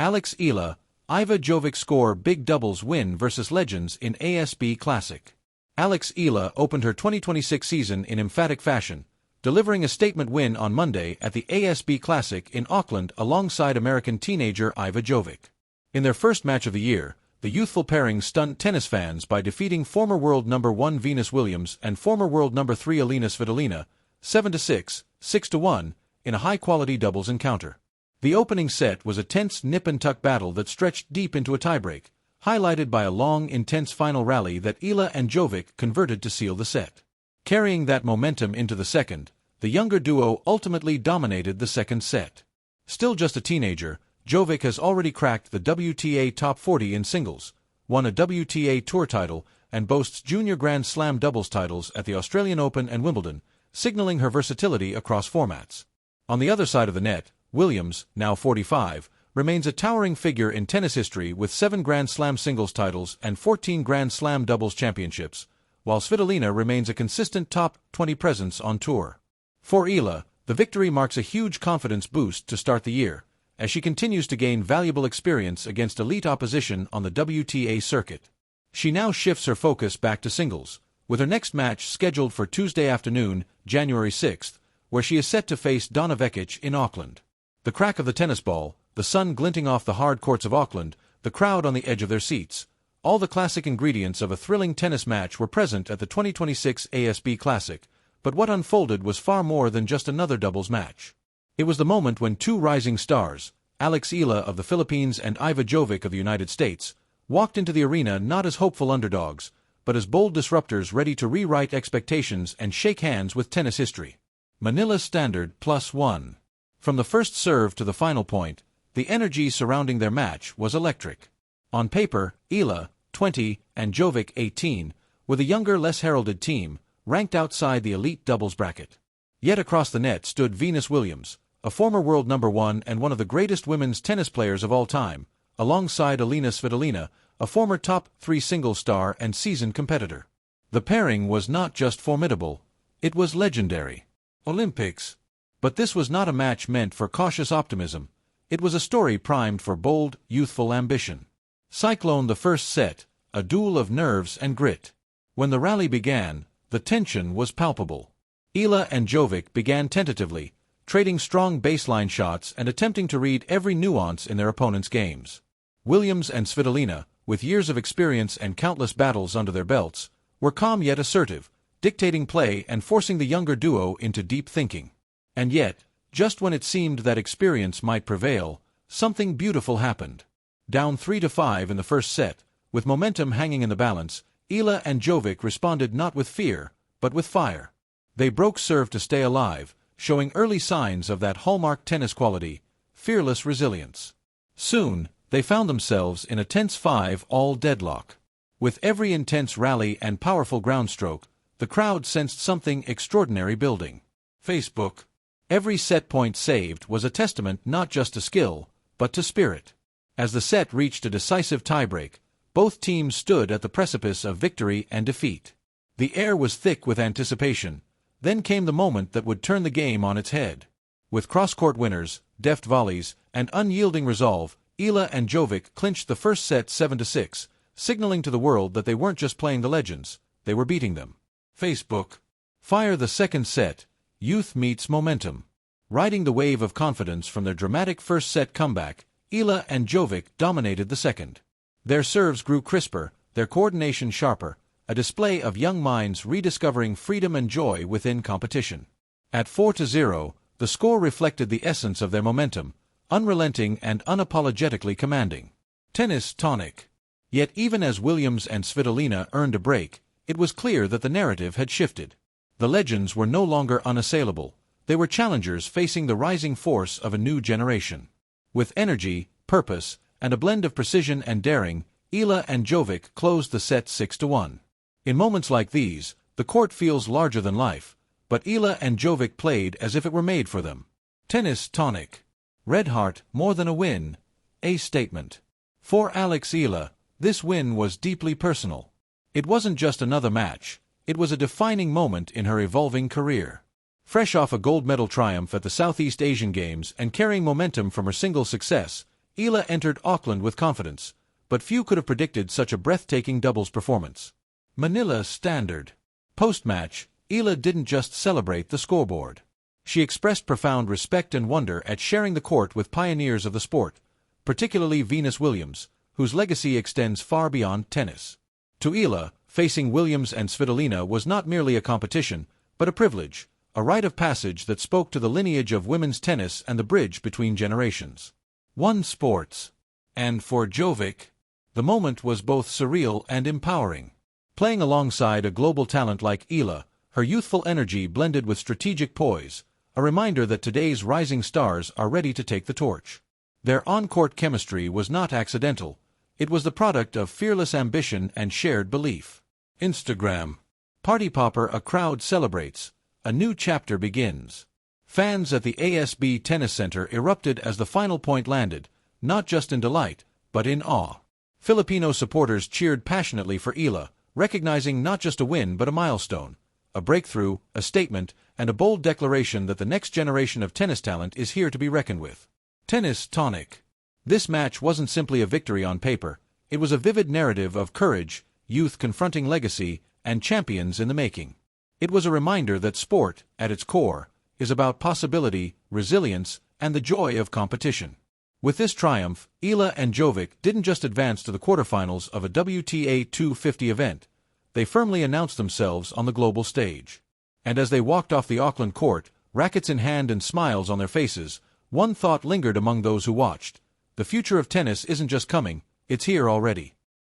Eala Iva Jovic score big doubles win versus legends in ASB Classic. Eala opened her 2026 season in emphatic fashion, delivering a statement win on Monday at the ASB Classic in Auckland alongside American teenager Iva Jovic. In their first match of the year, the youthful pairing stunned tennis fans by defeating former world number 1 Venus Williams and former world number 3 Elina Svitolina 7-6, 6-1 in a high-quality doubles encounter. The opening set was a tense nip-and-tuck battle that stretched deep into a tiebreak, highlighted by a long, intense final rally that Eala and Jovic converted to seal the set. Carrying that momentum into the second, the younger duo ultimately dominated the second set. Still just a teenager, Jovic has already cracked the WTA Top 40 in singles, won a WTA Tour title, and boasts junior Grand Slam doubles titles at the Australian Open and Wimbledon, signaling her versatility across formats. On the other side of the net, Williams, now 45, remains a towering figure in tennis history with 7 Grand Slam singles titles and 14 Grand Slam doubles championships, while Svitolina remains a consistent top 20 presence on tour. For Eala, the victory marks a huge confidence boost to start the year, as she continues to gain valuable experience against elite opposition on the WTA circuit. She now shifts her focus back to singles, with her next match scheduled for Tuesday afternoon, January 6th, where she is set to face Donna Vekic in Auckland. The crack of the tennis ball, the sun glinting off the hard courts of Auckland, the crowd on the edge of their seats, all the classic ingredients of a thrilling tennis match were present at the 2026 ASB Classic, but what unfolded was far more than just another doubles match. It was the moment when two rising stars, Eala of the Philippines and Iva Jovic of the United States, walked into the arena not as hopeful underdogs, but as bold disruptors ready to rewrite expectations and shake hands with tennis history. Manila Standard +1. From the first serve to the final point, the energy surrounding their match was electric. On paper, Eala, 20, and Jovic, 18, were the younger, less heralded team, ranked outside the elite doubles bracket. Yet across the net stood Venus Williams, a former world number 1 and one of the greatest women's tennis players of all time, alongside Elina Svitolina, a former top 3 singles star and seasoned competitor. The pairing was not just formidable, it was legendary. Olympics. But this was not a match meant for cautious optimism. It was a story primed for bold, youthful ambition. Cyclone the first set, a duel of nerves and grit. When the rally began, the tension was palpable. Eala and Jovic began tentatively, trading strong baseline shots and attempting to read every nuance in their opponents' games. Williams and Svitolina, with years of experience and countless battles under their belts, were calm yet assertive, dictating play and forcing the younger duo into deep thinking. And yet, just when it seemed that experience might prevail, something beautiful happened. Down 3-5 in the first set, with momentum hanging in the balance, Eala and Jovic responded not with fear, but with fire. They broke serve to stay alive, showing early signs of that hallmark tennis quality, fearless resilience. Soon, they found themselves in a tense 5-all deadlock. With every intense rally and powerful groundstroke, the crowd sensed something extraordinary building. Facebook. Every set point saved was a testament not just to skill, but to spirit. As the set reached a decisive tiebreak, both teams stood at the precipice of victory and defeat. The air was thick with anticipation. Then came the moment that would turn the game on its head. With cross-court winners, deft volleys, and unyielding resolve, Eala and Jovic clinched the first set 7-6, signaling to the world that they weren't just playing the legends, they were beating them. Facebook. Fire the second set. Youth meets momentum. Riding the wave of confidence from their dramatic first-set comeback, Eala and Jovic dominated the second. Their serves grew crisper, their coordination sharper, a display of young minds rediscovering freedom and joy within competition. At 4-0, the score reflected the essence of their momentum, unrelenting and unapologetically commanding. Tennis tonic. Yet even as Williams and Svitolina earned a break, it was clear that the narrative had shifted. The legends were no longer unassailable. They were challengers facing the rising force of a new generation. With energy, purpose, and a blend of precision and daring, Eala and Jovic closed the set 6-1. In moments like these, the court feels larger than life, but Eala and Jovic played as if it were made for them. Tennis tonic. Red heart, more than a win, a statement. For Eala, this win was deeply personal. It wasn't just another match, it was a defining moment in her evolving career. Fresh off a gold medal triumph at the Southeast Asian Games and carrying momentum from her singles success, Eala entered Auckland with confidence, but few could have predicted such a breathtaking doubles performance. Manila Standard. Post-match, Eala didn't just celebrate the scoreboard. She expressed profound respect and wonder at sharing the court with pioneers of the sport, particularly Venus Williams, whose legacy extends far beyond tennis. To Eala, facing Williams and Svitolina was not merely a competition, but a privilege, a rite of passage that spoke to the lineage of women's tennis and the bridge between generations. One Sports. And for Jovic, the moment was both surreal and empowering. Playing alongside a global talent like Eala, her youthful energy blended with strategic poise, a reminder that today's rising stars are ready to take the torch. Their on-court chemistry was not accidental. It was the product of fearless ambition and shared belief. Instagram. Party popper. A crowd celebrates. A new chapter begins. Fans at the ASB Tennis Center erupted as the final point landed, not just in delight, but in awe. Filipino supporters cheered passionately for Eala, recognizing not just a win but a milestone, a breakthrough, a statement, and a bold declaration that the next generation of tennis talent is here to be reckoned with. Tennis Tonic. This match wasn't simply a victory on paper, it was a vivid narrative of courage, youth confronting legacy, and champions in the making. It was a reminder that sport, at its core, is about possibility, resilience, and the joy of competition. With this triumph, Eala and Jovic didn't just advance to the quarterfinals of a WTA 250 event, they firmly announced themselves on the global stage. And as they walked off the Auckland court, rackets in hand and smiles on their faces, one thought lingered among those who watched. The future of tennis isn't just coming, it's here already.